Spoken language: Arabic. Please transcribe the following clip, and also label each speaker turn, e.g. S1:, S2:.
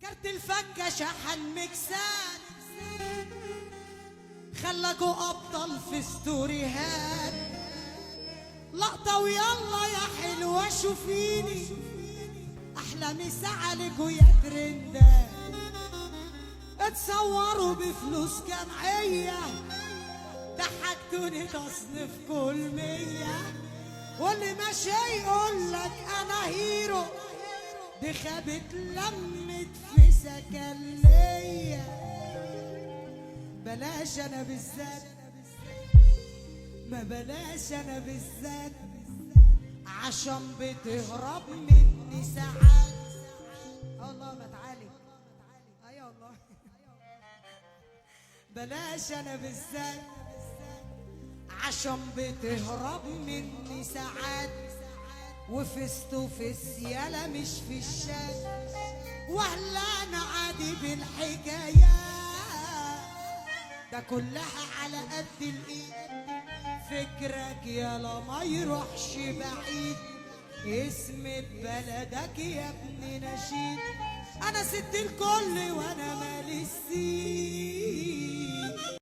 S1: كارت الفكة شحن مكسات خلقوا ابطال في ستوريهات لقطة ويلا يا حلوة شوفيني احلى مسا عليكوا يا ترندات اتصوروا بفلوس جمعية ضحكتوني تصنيف كل 100 واللي ماشي يقولك انا هيرو دي خابت لمت في سكن ليا بلاش انا بالذات ما بلاش انا بالذات عشان بتهرب مني ساعات الله ما تعالي اي والله بلاش انا بالذات عشان بتهرب مني ساعات وفيس تو فيس يالا مش في الشات وهلا انا عادي بالحكايات ده كلها على قد الايد فكرك يالا ما يروحش بعيد اسم بلدك يا ابن نشيد انا ست الكل وانا مالي السيد